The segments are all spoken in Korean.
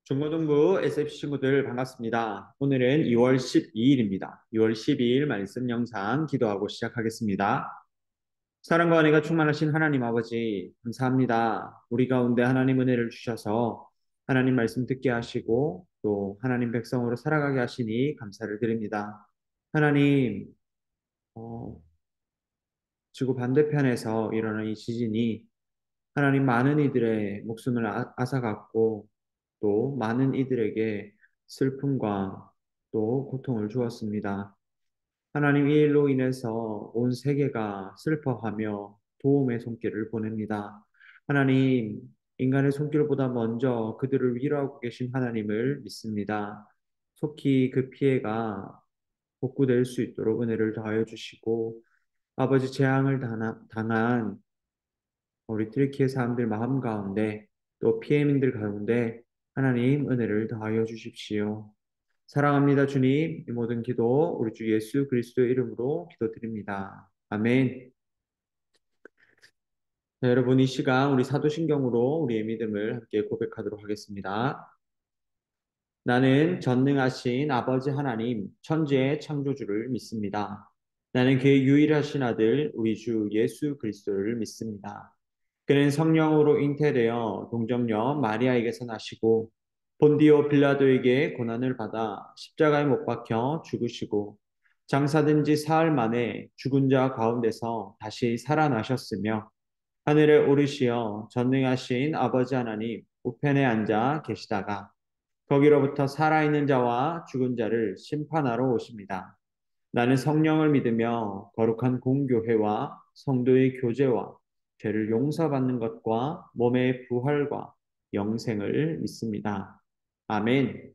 중고등부 SFC 친구들 반갑습니다. 오늘은 2월 12일입니다. 2월 12일 말씀 영상 기도하고 시작하겠습니다. 사랑과 은혜가 충만하신 하나님 아버지 감사합니다. 우리 가운데 하나님 은혜를 주셔서 하나님 말씀 듣게 하시고 또 하나님 백성으로 살아가게 하시니 감사를 드립니다. 하나님 지구 반대편에서 일어난 이 지진이 하나님 많은 이들의 목숨을 앗아갔고 또 많은 이들에게 슬픔과 또 고통을 주었습니다. 하나님 이 일로 인해서 온 세계가 슬퍼하며 도움의 손길을 보냅니다. 하나님, 인간의 손길보다 먼저 그들을 위로하고 계신 하나님을 믿습니다. 속히 그 피해가 복구될 수 있도록 은혜를 더하여 주시고 아버지 재앙을 당한 우리 튀르키예 사람들 마음 가운데 또 피해민들 가운데 하나님 은혜를 더하여 주십시오. 사랑합니다, 주님. 이 모든 기도 우리 주 예수 그리스도의 이름으로 기도드립니다. 아멘. 자, 여러분 이 시간 우리 사도신경으로 우리의 믿음을 함께 고백하도록 하겠습니다. 나는 전능하신 아버지 하나님, 천지의 창조주를 믿습니다. 나는 그의 유일하신 아들, 우리 주 예수 그리스도를 믿습니다. 그는 성령으로 잉태되어 동정녀 마리아에게서 나시고 본디오 빌라도에게 고난을 받아 십자가에 못 박혀 죽으시고 장사된 지 사흘 만에 죽은 자 가운데서 다시 살아나셨으며 하늘에 오르시어 전능하신 아버지 하나님 우편에 앉아 계시다가 거기로부터 살아있는 자와 죽은 자를 심판하러 오십니다. 나는 성령을 믿으며 거룩한 공교회와 성도의 교제와 죄를 용서받는 것과 몸의 부활과 영생을 믿습니다. 아멘.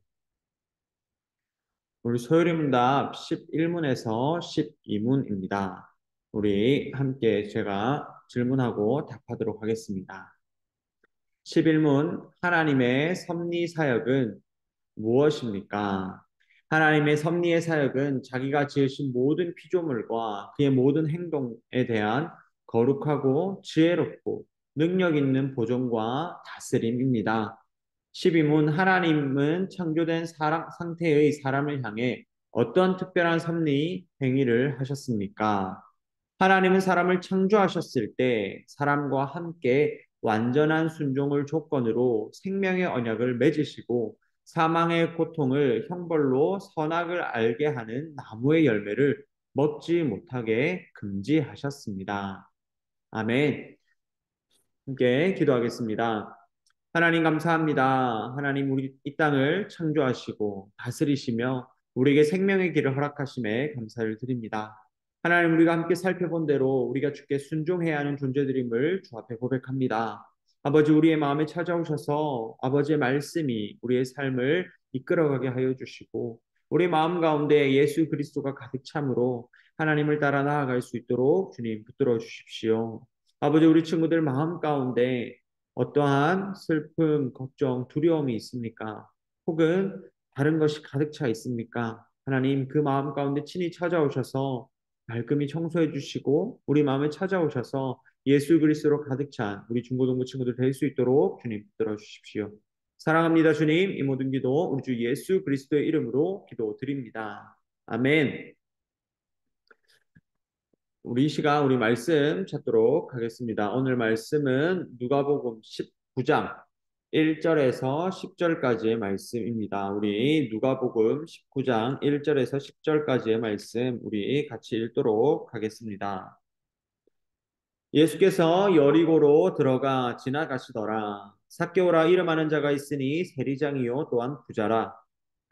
우리 소요리문답 11문에서 12문입니다. 우리 함께 제가 질문하고 답하도록 하겠습니다. 11문 하나님의 섭리 사역은 무엇입니까? 하나님의 섭리의 사역은 자기가 지으신 모든 피조물과 그의 모든 행동에 대한 거룩하고 지혜롭고 능력 있는 보존과 다스림입니다. 12문 하나님은 창조된 상태의 사람을 향해 어떤 특별한 섭리 행위를 하셨습니까? 하나님은 사람을 창조하셨을 때 사람과 함께 완전한 순종을 조건으로 생명의 언약을 맺으시고 사망의 고통을 형벌로 선악을 알게 하는 나무의 열매를 먹지 못하게 금지하셨습니다. 아멘. 함께 기도하겠습니다. 하나님 감사합니다. 하나님 우리 이 땅을 창조하시고 다스리시며 우리에게 생명의 길을 허락하심에 감사를 드립니다. 하나님 우리가 함께 살펴본 대로 우리가 주께 순종해야 하는 존재들임을 주 앞에 고백합니다. 아버지 우리의 마음에 찾아오셔서 아버지의 말씀이 우리의 삶을 이끌어가게 하여 주시고 우리 마음 가운데 예수 그리스도가 가득 참으로 하나님을 따라 나아갈 수 있도록 주님 붙들어 주십시오. 아버지 우리 친구들 마음 가운데 어떠한 슬픔, 걱정, 두려움이 있습니까? 혹은 다른 것이 가득 차 있습니까? 하나님 그 마음 가운데 친히 찾아오셔서 말끔히 청소해 주시고 우리 마음에 찾아오셔서 예수 그리스도로 가득 찬 우리 중고등부 친구들 될 수 있도록 주님 붙들어 주십시오. 사랑합니다 주님. 이 모든 기도 우리 주 예수 그리스도의 이름으로 기도드립니다. 아멘. 우리 이 시간 우리 말씀 찾도록 하겠습니다. 오늘 말씀은 누가복음 19장 1절에서 10절까지의 말씀입니다. 우리 누가복음 19장 1절에서 10절까지의 말씀 우리 같이 읽도록 하겠습니다. 예수께서 여리고로 들어가 지나가시더라. 삭개오라 이름하는 자가 있으니 세리장이요 또한 부자라.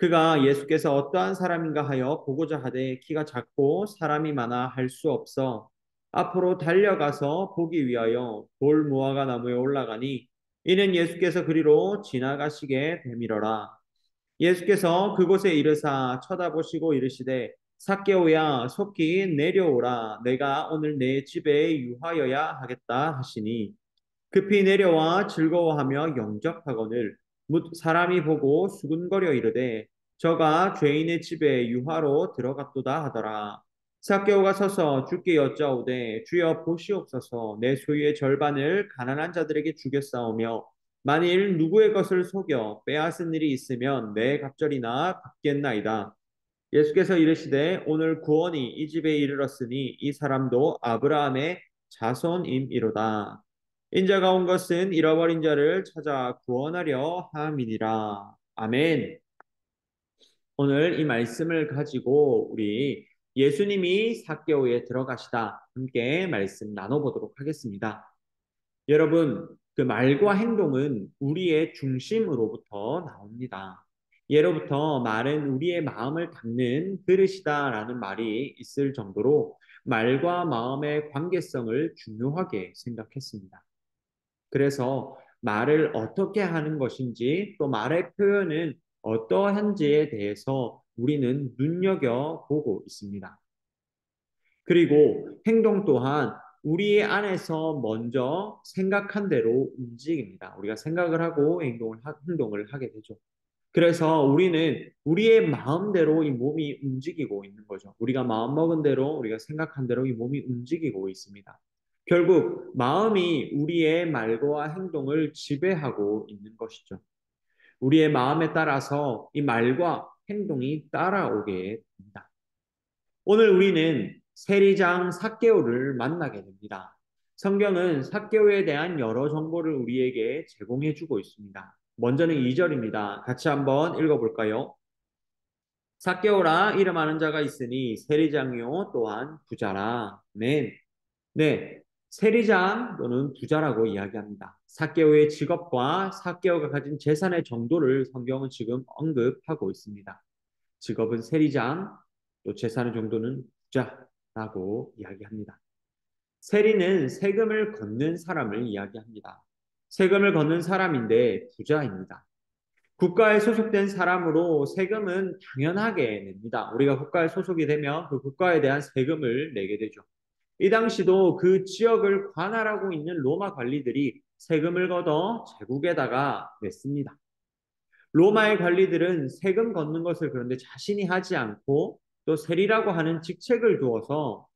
그가 예수께서 어떠한 사람인가 하여 보고자 하되 키가 작고 사람이 많아 할 수 없어 앞으로 달려가서 보기 위하여 돌 무화과 나무에 올라가니 이는 예수께서 그리로 지나가시게 되밀어라. 예수께서 그곳에 이르사 쳐다보시고 이르시되 삭개오야 속히 내려오라 내가 오늘 내 집에 유하여야 하겠다 하시니 급히 내려와 즐거워하며 영접하거늘 묻 사람이 보고 수군거려 이르되 저가 죄인의 집에 유하로 들어갔도다 하더라. 삭개오가 서서 주께 여짜오되 주여 보시옵소서 내 소유의 절반을 가난한 자들에게 주겠사오며 만일 누구의 것을 속여 빼앗은 일이 있으면 내 갑절이나 갚겠나이다. 예수께서 이르시되 오늘 구원이 이 집에 이르렀으니 이 사람도 아브라함의 자손임이로다. 인자가 온 것은 잃어버린 자를 찾아 구원하려 함이니라. 아멘. 오늘 이 말씀을 가지고 우리 예수님이 삭개오에 들어가시다 함께 말씀 나눠보도록 하겠습니다. 여러분, 그 말과 행동은 우리의 중심으로부터 나옵니다. 예로부터 말은 우리의 마음을 담는 그릇이다라는 말이 있을 정도로 말과 마음의 관계성을 중요하게 생각했습니다. 그래서 말을 어떻게 하는 것인지 또 말의 표현은 어떠한지에 대해서 우리는 눈여겨보고 있습니다. 그리고 행동 또한 우리 안에서 먼저 생각한 대로 움직입니다. 우리가 생각을 하고 행동을 하게 되죠. 그래서 우리는 우리의 마음대로 이 몸이 움직이고 있는 거죠. 우리가 마음먹은 대로, 우리가 생각한 대로 이 몸이 움직이고 있습니다. 결국 마음이 우리의 말과 행동을 지배하고 있는 것이죠. 우리의 마음에 따라서 이 말과 행동이 따라오게 됩니다. 오늘 우리는 세리장 삭개오를 만나게 됩니다. 성경은 삭개오에 대한 여러 정보를 우리에게 제공해 주고 있습니다. 먼저는 2절입니다. 같이 한번 읽어볼까요? 삭개오라 이름 아는 자가 있으니 세리장이요 또한 부자라. 네. 네. 세리장 또는 부자라고 이야기합니다. 삭개오의 직업과 삭개오가 가진 재산의 정도를 성경은 지금 언급하고 있습니다. 직업은 세리장, 또 재산의 정도는 부자라고 이야기합니다. 세리는 세금을 걷는 사람을 이야기합니다. 세금을 걷는 사람인데 부자입니다. 국가에 소속된 사람으로 세금은 당연하게 냅니다. 우리가 국가에 소속이 되면 그 국가에 대한 세금을 내게 되죠. 이 당시도 그 지역을 관할하고 있는 로마 관리들이 세금을 걷어 제국에다가 냈습니다. 로마의 관리들은 세금 걷는 것을 그런데 자신이 하지 않고 또 세리라고 하는 직책을 두어서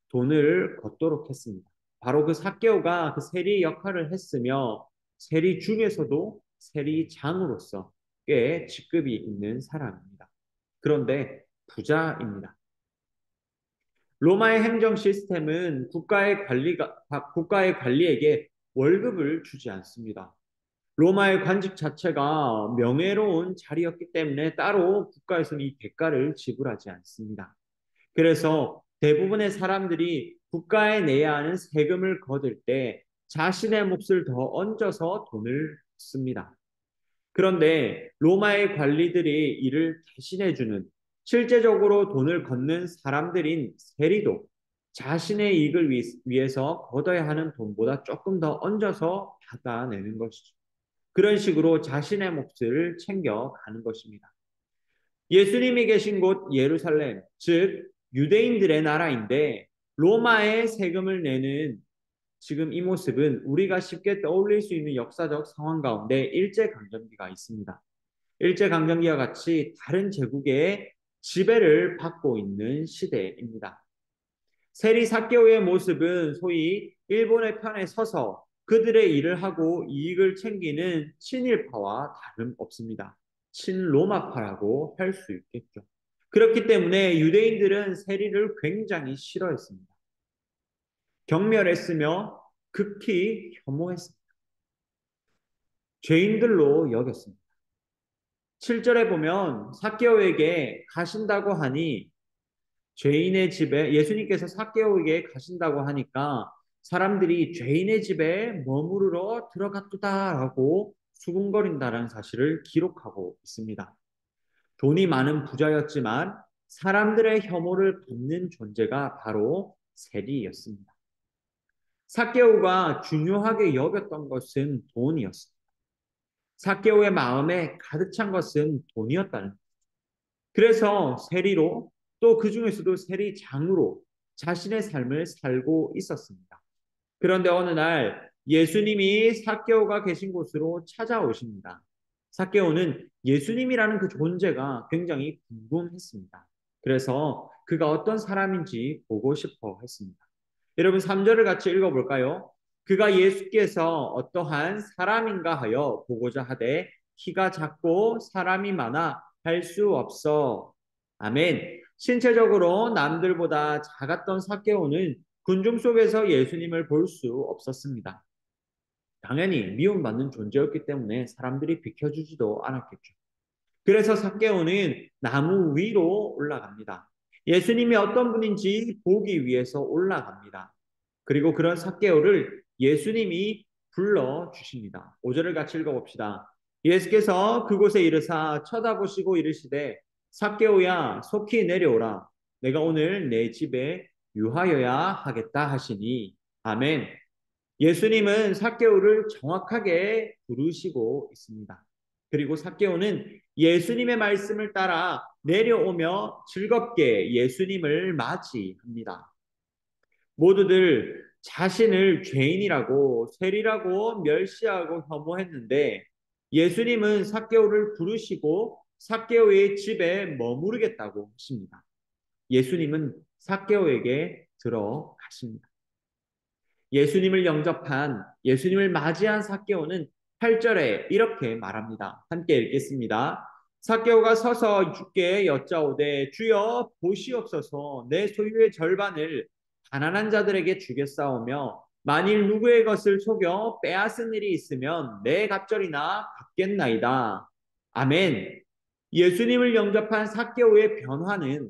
돈을 걷도록 했습니다. 바로 그 삭개오가 그 세리 역할을 했으며 세리 중에서도 세리장으로서 꽤 직급이 있는 사람입니다. 그런데 부자입니다. 로마의 행정 시스템은 국가의 관리에게 월급을 주지 않습니다. 로마의 관직 자체가 명예로운 자리였기 때문에 따로 국가에서는 이 대가를 지불하지 않습니다. 그래서 대부분의 사람들이 국가에 내야 하는 세금을 거둘 때 자신의 몫을 더 얹어서 돈을 씁니다. 그런데 로마의 관리들이 이를 대신해주는 실제적으로 돈을 걷는 사람들인 세리도 자신의 이익을 위해서 걷어야 하는 돈보다 조금 더 얹어서 받아내는 것이죠. 그런 식으로 자신의 몫을 챙겨가는 것입니다. 예수님이 계신 곳 예루살렘, 즉 유대인들의 나라인데 로마의 세금을 내는 지금 이 모습은 우리가 쉽게 떠올릴 수 있는 역사적 상황 가운데 일제강점기가 있습니다. 일제강점기와 같이 다른 제국의 지배를 받고 있는 시대입니다. 세리 사케오의 모습은 소위 일본의 편에 서서 그들의 일을 하고 이익을 챙기는 친일파와 다름없습니다. 친로마파라고 할 수 있겠죠. 그렇기 때문에 유대인들은 세리를 굉장히 싫어했습니다. 경멸했으며 극히 혐오했습니다. 죄인들로 여겼습니다. 7절에 보면 삭개오에게 가신다고 하니 죄인의 집에 예수님께서 삭개오에게 가신다고 하니까 사람들이 죄인의 집에 머무르러 들어갔다라고 수군거린다는 사실을 기록하고 있습니다. 돈이 많은 부자였지만 사람들의 혐오를 받는 존재가 바로 세리였습니다. 삭개오가 중요하게 여겼던 것은 돈이었습니다. 삭개오의 마음에 가득 찬 것은 돈이었다는 것. 그래서 세리로 또 그 중에서도 세리장으로 자신의 삶을 살고 있었습니다. 그런데 어느 날 예수님이 삭개오가 계신 곳으로 찾아오십니다. 삭개오는 예수님이라는 그 존재가 굉장히 궁금했습니다. 그래서 그가 어떤 사람인지 보고 싶어 했습니다. 여러분 3절을 같이 읽어볼까요? 그가 예수께서 어떠한 사람인가 하여 보고자 하되 키가 작고 사람이 많아 할 수 없어. 아멘. 신체적으로 남들보다 작았던 삭개오는 군중 속에서 예수님을 볼 수 없었습니다. 당연히 미움받는 존재였기 때문에 사람들이 비켜주지도 않았겠죠. 그래서 삭개오는 나무 위로 올라갑니다. 예수님이 어떤 분인지 보기 위해서 올라갑니다. 그리고 그런 삭개오를 예수님이 불러 주십니다. 5절을 같이 읽어봅시다. 예수께서 그곳에 이르사 쳐다보시고 이르시되 삭개오야 속히 내려오라. 내가 오늘 내 집에 유하여야 하겠다 하시니 아멘. 예수님은 삭개오를 정확하게 부르시고 있습니다. 그리고 삭개오는 예수님의 말씀을 따라 내려오며 즐겁게 예수님을 맞이합니다. 모두들 자신을 죄인이라고 세리라고 멸시하고 혐오했는데 예수님은 삭개오를 부르시고 삭개오의 집에 머무르겠다고 하십니다. 예수님은 삭개오에게 들어가십니다. 예수님을 영접한 예수님을 맞이한 삭개오는 8절에 이렇게 말합니다. 함께 읽겠습니다. 삭개오가 서서 주께 여짜오되 주여 보시옵소서 내 소유의 절반을 가난한 자들에게 주겠사오며 만일 누구의 것을 속여 빼앗은 일이 있으면 내 갑절이나 갚겠나이다. 아멘. 예수님을 영접한 삭개오의 변화는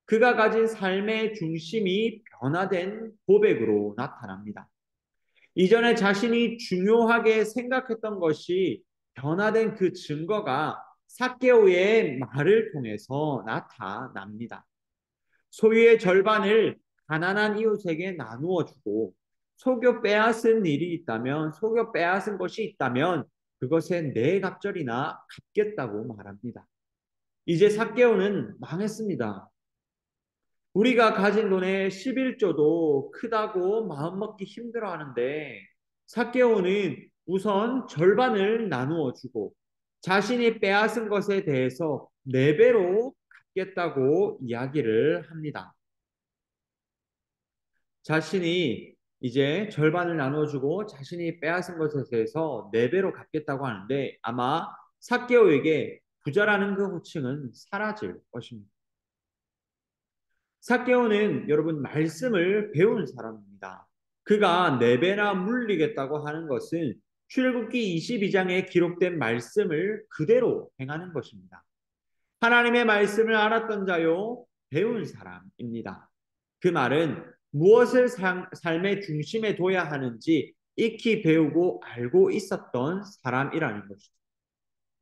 그가 가진 삶의 중심이 변화된 고백으로 나타납니다. 이전에 자신이 중요하게 생각했던 것이 변화된 그 증거가 삭개오의 말을 통해서 나타납니다. 소유의 절반을 가난한 이웃에게 나누어 주고 속여 빼앗은 일이 있다면 속여 빼앗은 것이 있다면 그것에 네 갑절이나 갚겠다고 말합니다. 이제 삭개오는 망했습니다. 우리가 가진 돈의 11조도 크다고 마음먹기 힘들어하는데 삭개오는 우선 절반을 나누어 주고 자신이 빼앗은 것에 대해서 4배로 갚겠다고 이야기를 합니다. 자신이 이제 절반을 나눠주고 자신이 빼앗은 것에 대해서 4배로 갚겠다고 하는데 아마 삭개오에게 부자라는 그 호칭은 사라질 것입니다. 삭개오는 여러분 말씀을 배운 사람입니다. 그가 4배나 물리겠다고 하는 것은 출애굽기 22장에 기록된 말씀을 그대로 행하는 것입니다. 하나님의 말씀을 알았던 자요 배운 사람입니다. 그 말은 무엇을 삶의 중심에 둬야 하는지 익히 배우고 알고 있었던 사람이라는 것이죠.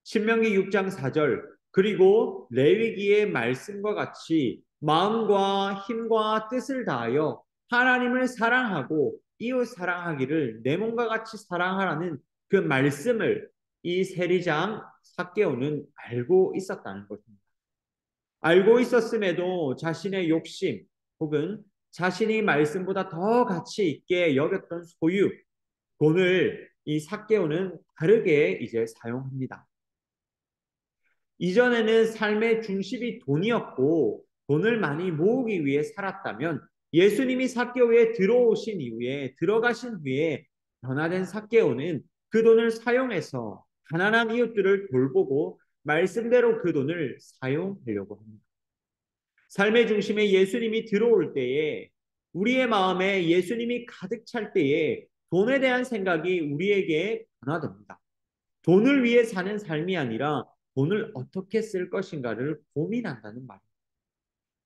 신명기 6장 4절 그리고 레위기의 말씀과 같이 마음과 힘과 뜻을 다하여 하나님을 사랑하고 이웃 사랑하기를 내 몸과 같이 사랑하라는 그 말씀을 이 세리장 삭개오는 알고 있었다는 것입니다. 알고 있었음에도 자신의 욕심 혹은 자신이 말씀보다 더 가치 있게 여겼던 소유, 돈을 이 삭개오는 다르게 이제 사용합니다. 이전에는 삶의 중심이 돈이었고 돈을 많이 모으기 위해 살았다면 예수님이 삭개오에 들어오신 이후에 들어가신 후에 변화된 삭개오는 그 돈을 사용해서 가난한 이웃들을 돌보고 말씀대로 그 돈을 사용하려고 합니다. 삶의 중심에 예수님이 들어올 때에 우리의 마음에 예수님이 가득 찰 때에 돈에 대한 생각이 우리에게 변화됩니다. 돈을 위해 사는 삶이 아니라 돈을 어떻게 쓸 것인가를 고민한다는 말입니다.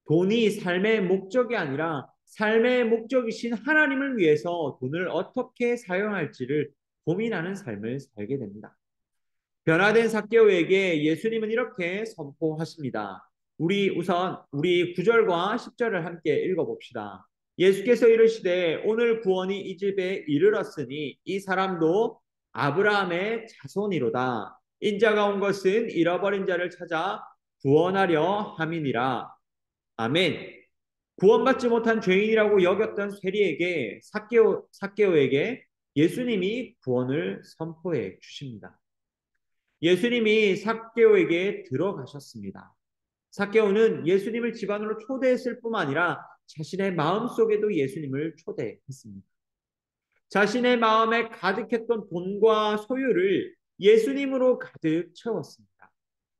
돈이 삶의 목적이 아니라 삶의 목적이신 하나님을 위해서 돈을 어떻게 사용할지를 고민하는 삶을 살게 됩니다. 변화된 삭개오에게 예수님은 이렇게 선포하십니다. 우리 9절과 10절을 함께 읽어봅시다. 예수께서 이르시되 오늘 구원이 이 집에 이르렀으니 이 사람도 아브라함의 자손이로다. 인자가 온 것은 잃어버린 자를 찾아 구원하려 함이니라. 아멘. 구원받지 못한 죄인이라고 여겼던 세리에게 삭개오에게 예수님이 구원을 선포해 주십니다. 예수님이 삭개오에게 들어가셨습니다. 삭개오는 예수님을 집안으로 초대했을 뿐만 아니라 자신의 마음속에도 예수님을 초대했습니다. 자신의 마음에 가득했던 돈과 소유를 예수님으로 가득 채웠습니다.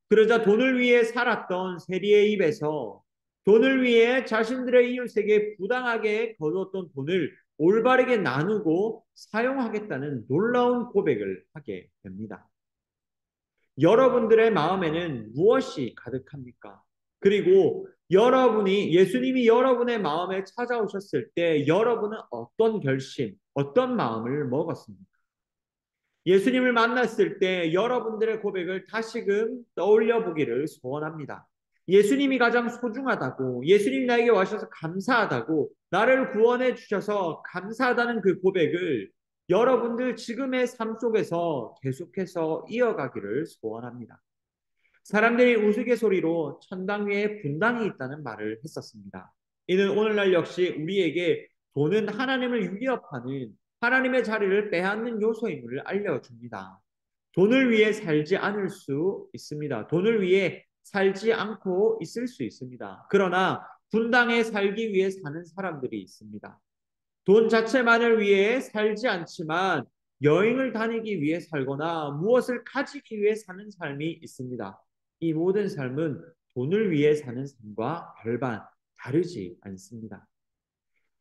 그러자 돈을 위해 살았던 세리의 입에서 돈을 위해 자신들의 이웃에게 부당하게 거두었던 돈을 올바르게 나누고 사용하겠다는 놀라운 고백을 하게 됩니다. 여러분들의 마음에는 무엇이 가득합니까? 그리고 예수님이 여러분의 마음에 찾아오셨을 때 여러분은 어떤 결심, 어떤 마음을 먹었습니까? 예수님을 만났을 때 여러분들의 고백을 다시금 떠올려 보기를 소원합니다. 예수님이 가장 소중하다고, 예수님 나에게 와셔서 감사하다고, 나를 구원해 주셔서 감사하다는 그 고백을 여러분들 지금의 삶 속에서 계속해서 이어가기를 소원합니다. 사람들이 우스갯소리로 천당 위에 분당이 있다는 말을 했었습니다. 이는 오늘날 역시 우리에게 돈은 하나님을 위협하는 하나님의 자리를 빼앗는 요소임을 알려줍니다. 돈을 위해 살지 않을 수 있습니다. 돈을 위해 살지 않고 있을 수 있습니다. 그러나 분당에 살기 위해 사는 사람들이 있습니다. 돈 자체만을 위해 살지 않지만 여행을 다니기 위해 살거나 무엇을 가지기 위해 사는 삶이 있습니다. 이 모든 삶은 돈을 위해 사는 삶과 별반 다르지 않습니다.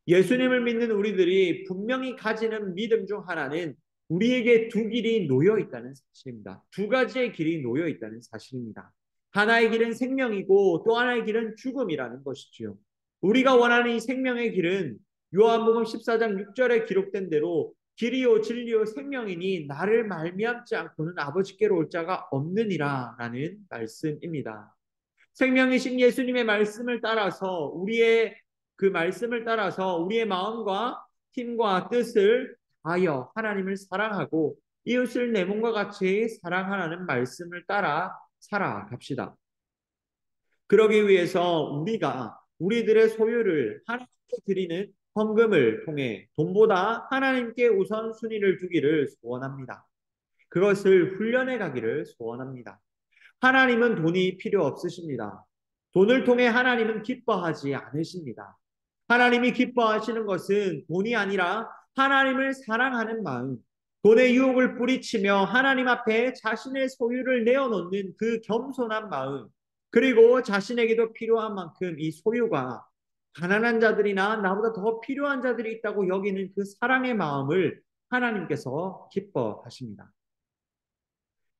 예수님을 믿는 우리들이 분명히 가지는 믿음 중 하나는 우리에게 두 길이 놓여 있다는 사실입니다. 두 가지의 길이 놓여 있다는 사실입니다. 하나의 길은 생명이고 또 하나의 길은 죽음이라는 것이지요. 우리가 원하는 이 생명의 길은 요한복음 14장 6절에 기록된 대로 길이요 진리요 생명이니 나를 말미암지 않고는 아버지께로 올 자가 없느니라 라는 말씀입니다. 생명이신 예수님의 말씀을 따라서 그 말씀을 따라서 우리의 마음과 힘과 뜻을 다하여 하나님을 사랑하고 이웃을 내 몸과 같이 사랑하라는 말씀을 따라 살아갑시다. 그러기 위해서 우리가 우리들의 소유를 하나님께 드리는 헌금을 통해 돈보다 하나님께 우선순위를 두기를 소원합니다. 그것을 훈련해 가기를 소원합니다. 하나님은 돈이 필요 없으십니다. 돈을 통해 하나님은 기뻐하지 않으십니다. 하나님이 기뻐하시는 것은 돈이 아니라 하나님을 사랑하는 마음, 돈의 유혹을 뿌리치며 하나님 앞에 자신의 소유를 내어놓는 그 겸손한 마음, 그리고 자신에게도 필요한 만큼 이 소유가 가난한 자들이나 나보다 더 필요한 자들이 있다고 여기는 그 사랑의 마음을 하나님께서 기뻐하십니다.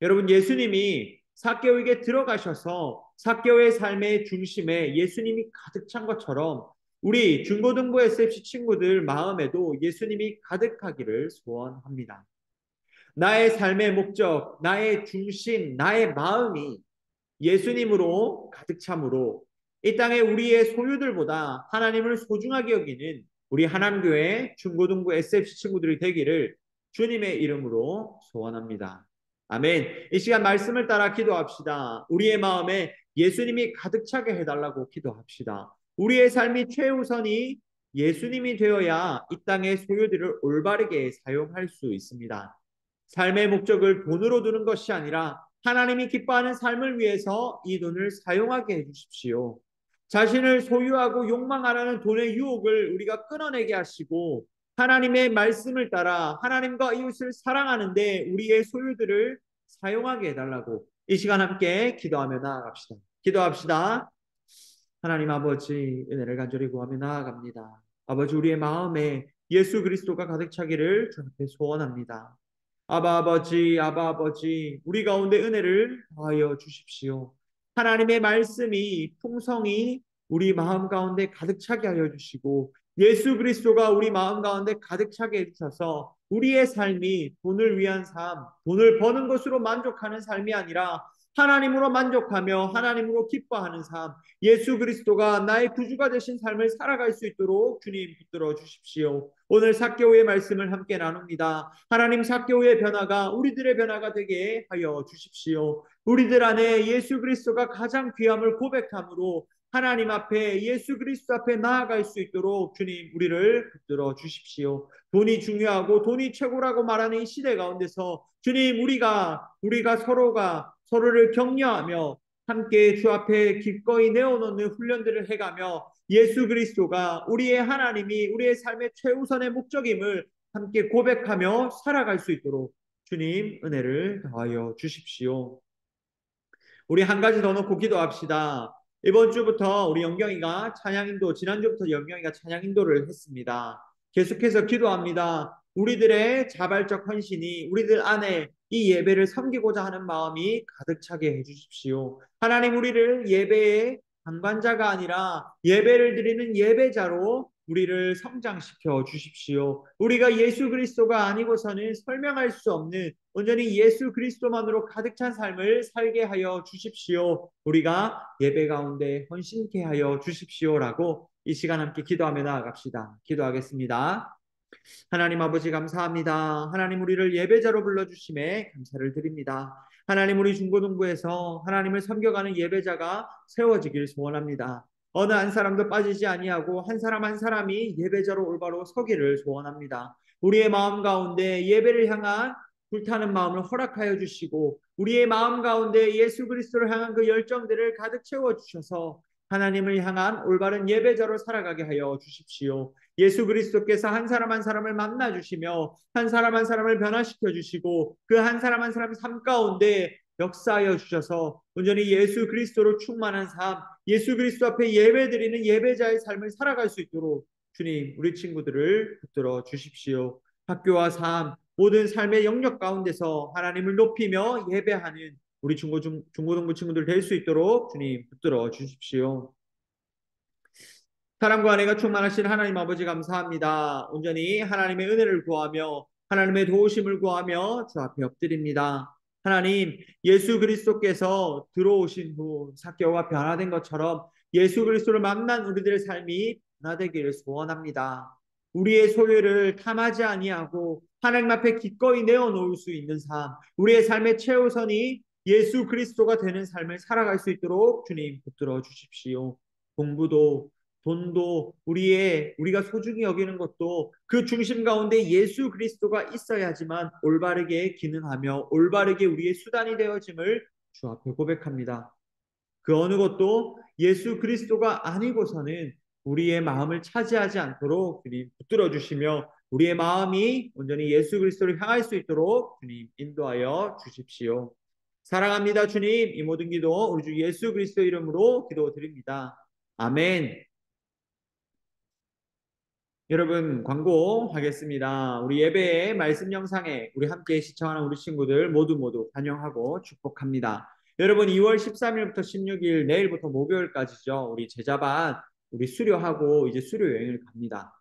여러분, 예수님이 삭개오에게 들어가셔서 삭개오의 삶의 중심에 예수님이 가득 찬 것처럼 우리 중고등부 SFC 친구들 마음에도 예수님이 가득하기를 소원합니다. 나의 삶의 목적, 나의 중심, 나의 마음이 예수님으로 가득 참으로 이 땅에 우리의 소유들보다 하나님을 소중하게 여기는 우리 하남교회 중고등부 SFC 친구들이 되기를 주님의 이름으로 소원합니다. 아멘. 이 시간 말씀을 따라 기도합시다. 우리의 마음에 예수님이 가득 차게 해달라고 기도합시다. 우리의 삶이 최우선이 예수님이 되어야 이 땅의 소유들을 올바르게 사용할 수 있습니다. 삶의 목적을 돈으로 두는 것이 아니라 하나님이 기뻐하는 삶을 위해서 이 돈을 사용하게 해주십시오. 자신을 소유하고 욕망하라는 돈의 유혹을 우리가 끊어내게 하시고 하나님의 말씀을 따라 하나님과 이웃을 사랑하는데 우리의 소유들을 사용하게 해달라고 이 시간 함께 기도하며 나아갑시다. 기도합시다. 하나님 아버지, 은혜를 간절히 구하며 나아갑니다. 아버지, 우리의 마음에 예수 그리스도가 가득 차기를 주 앞에 소원합니다. 아바 아버지, 우리 가운데 은혜를 더하여 주십시오. 하나님의 말씀이 풍성히 우리 마음 가운데 가득 차게 하여 주시고 예수 그리스도가 우리 마음 가운데 가득 차게 해주셔서 우리의 삶이 돈을 위한 삶, 돈을 버는 것으로 만족하는 삶이 아니라 하나님으로 만족하며 하나님으로 기뻐하는 삶, 예수 그리스도가 나의 구주가 되신 삶을 살아갈 수 있도록 주님 붙들어 주십시오. 오늘 삭개오의 말씀을 함께 나눕니다. 하나님, 삭개오의 변화가 우리들의 변화가 되게 하여 주십시오. 우리들 안에 예수 그리스도가 가장 귀함을 고백함으로 하나님 앞에 예수 그리스도 앞에 나아갈 수 있도록 주님 우리를 붙들어 주십시오. 돈이 중요하고 돈이 최고라고 말하는 이 시대 가운데서 주님 우리가 서로가 서로를 격려하며 함께 주 앞에 기꺼이 내어놓는 훈련들을 해가며 예수 그리스도가 우리의 하나님이 우리의 삶의 최우선의 목적임을 함께 고백하며 살아갈 수 있도록 주님 은혜를 더하여 주십시오. 우리 한 가지 더 놓고 기도합시다. 이번 주부터 우리 영경이가 찬양인도, 지난주부터 영경이가 찬양인도를 했습니다. 계속해서 기도합니다. 우리들의 자발적 헌신이 우리들 안에 이 예배를 섬기고자 하는 마음이 가득 차게 해주십시오. 하나님, 우리를 예배의 방관자가 아니라 예배를 드리는 예배자로 우리를 성장시켜 주십시오. 우리가 예수 그리스도가 아니고서는 설명할 수 없는 온전히 예수 그리스도만으로 가득 찬 삶을 살게 하여 주십시오. 우리가 예배 가운데 헌신케 하여 주십시오라고 이 시간 함께 기도하며 나아갑시다. 기도하겠습니다. 하나님 아버지 감사합니다. 하나님, 우리를 예배자로 불러주심에 감사를 드립니다. 하나님, 우리 중고등부에서 하나님을 섬겨가는 예배자가 세워지길 소원합니다. 어느 한 사람도 빠지지 아니하고 한 사람 한 사람이 예배자로 올바로 서기를 소원합니다. 우리의 마음 가운데 예배를 향한 불타는 마음을 허락하여 주시고 우리의 마음 가운데 예수 그리스도를 향한 그 열정들을 가득 채워 주셔서 하나님을 향한 올바른 예배자로 살아가게 하여 주십시오. 예수 그리스도께서 한 사람 한 사람을 만나 주시며 한 사람 한 사람을 변화시켜 주시고 그 한 사람 한 사람의 삶 가운데 역사하여 주셔서 온전히 예수 그리스도로 충만한 삶, 예수 그리스도 앞에 예배드리는 예배자의 삶을 살아갈 수 있도록 주님, 우리 친구들을 붙들어 주십시오. 학교와 삶, 모든 삶의 영역 가운데서 하나님을 높이며 예배하는 우리 중고등부 친구들 될 수 있도록 주님 붙들어 주십시오. 사랑과 은혜가 충만하신 하나님 아버지 감사합니다. 온전히 하나님의 은혜를 구하며 하나님의 도우심을 구하며 주 앞에 엎드립니다. 하나님, 예수 그리스도께서 들어오신 후 삭개오가 변화된 것처럼 예수 그리스도를 만난 우리들의 삶이 변화되기를 소원합니다. 우리의 소유를 탐하지 아니하고 하나님 앞에 기꺼이 내어놓을 수 있는 삶, 우리의 삶의 최우선이 예수 그리스도가 되는 삶을 살아갈 수 있도록 주님 붙들어 주십시오. 공부도 돈도 우리가 소중히 여기는 것도 그 중심 가운데 예수 그리스도가 있어야지만 올바르게 기능하며 올바르게 우리의 수단이 되어짐을 주 앞에 고백합니다. 그 어느 것도 예수 그리스도가 아니고서는 우리의 마음을 차지하지 않도록 주님 붙들어 주시며 우리의 마음이 온전히 예수 그리스도를 향할 수 있도록 주님 인도하여 주십시오. 사랑합니다. 주님, 이 모든 기도 우리 주 예수 그리스도 이름으로 기도드립니다. 아멘. 여러분, 광고하겠습니다. 우리 예배의 말씀 영상에 우리 함께 시청하는 우리 친구들 모두 환영하고 축복합니다. 여러분, 2월 13일부터 16일 내일부터 목요일까지죠. 우리 제자반 우리 수료하고 이제 수료 여행을 갑니다.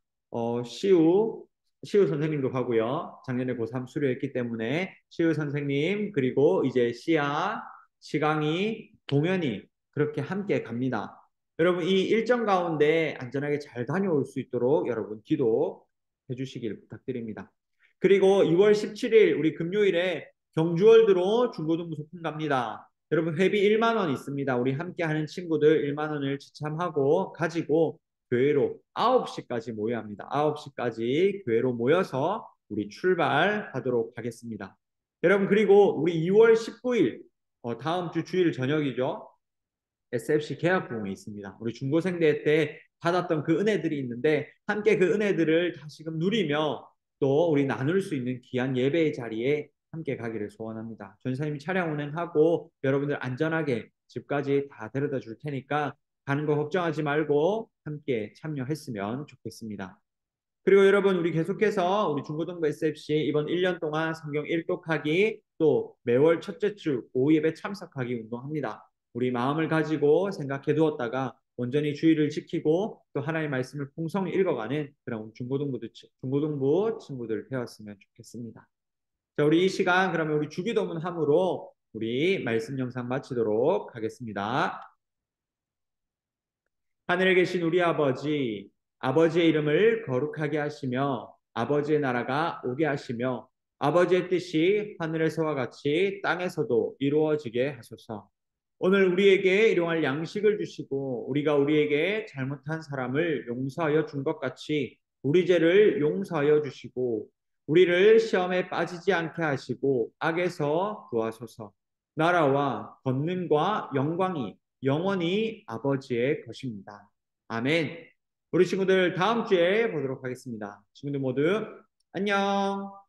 시우 선생님도 가고요. 작년에 고3 수료했기 때문에 시우 선생님 그리고 이제 시아, 시강이, 동현이 그렇게 함께 갑니다. 여러분, 이 일정 가운데 안전하게 잘 다녀올 수 있도록 여러분 기도해 주시길 부탁드립니다. 그리고 2월 17일 우리 금요일에 경주월드로 중고등부 소풍 갑니다. 여러분, 회비 1만 원 있습니다. 우리 함께 하는 친구들 1만 원을 지참하고 가지고 교회로 9시까지 모여야 합니다. 9시까지 교회로 모여서 우리 출발하도록 하겠습니다. 여러분, 그리고 우리 2월 19일 다음 주 주일 저녁이죠. SFC 계약 부흥이 있습니다. 우리 중고생대 때 받았던 그 은혜들이 있는데 함께 그 은혜들을 다시금 누리며 또 우리 나눌 수 있는 귀한 예배의 자리에 함께 가기를 소원합니다. 전사님이 차량 운행하고 여러분들 안전하게 집까지 다 데려다 줄 테니까 가는 거 걱정하지 말고 함께 참여했으면 좋겠습니다. 그리고 여러분, 우리 계속해서 우리 중고등부 SFC 이번 1년 동안 성경 일독하기 또 매월 첫째 주 오후 예배 참석하기 운동합니다. 우리 마음을 가지고 생각해 두었다가 온전히 주의를 지키고 또 하나님의 말씀을 풍성히 읽어가는 그런 중고등부 친구들 되었으면 좋겠습니다. 자, 우리 이 시간 그러면 우리 주기도문 함으로 우리 말씀 영상 마치도록 하겠습니다. 하늘에 계신 우리 아버지, 아버지의 이름을 거룩하게 하시며 아버지의 나라가 오게 하시며 아버지의 뜻이 하늘에서와 같이 땅에서도 이루어지게 하소서. 오늘 우리에게 일용할 양식을 주시고 우리가 우리에게 잘못한 사람을 용서하여 준 것 같이 우리 죄를 용서하여 주시고 우리를 시험에 빠지지 않게 하시고 악에서 구하소서. 나라와 권능과 영광이 영원히 아버지의 것입니다. 아멘. 우리 친구들 다음 주에 보도록 하겠습니다. 친구들 모두 안녕.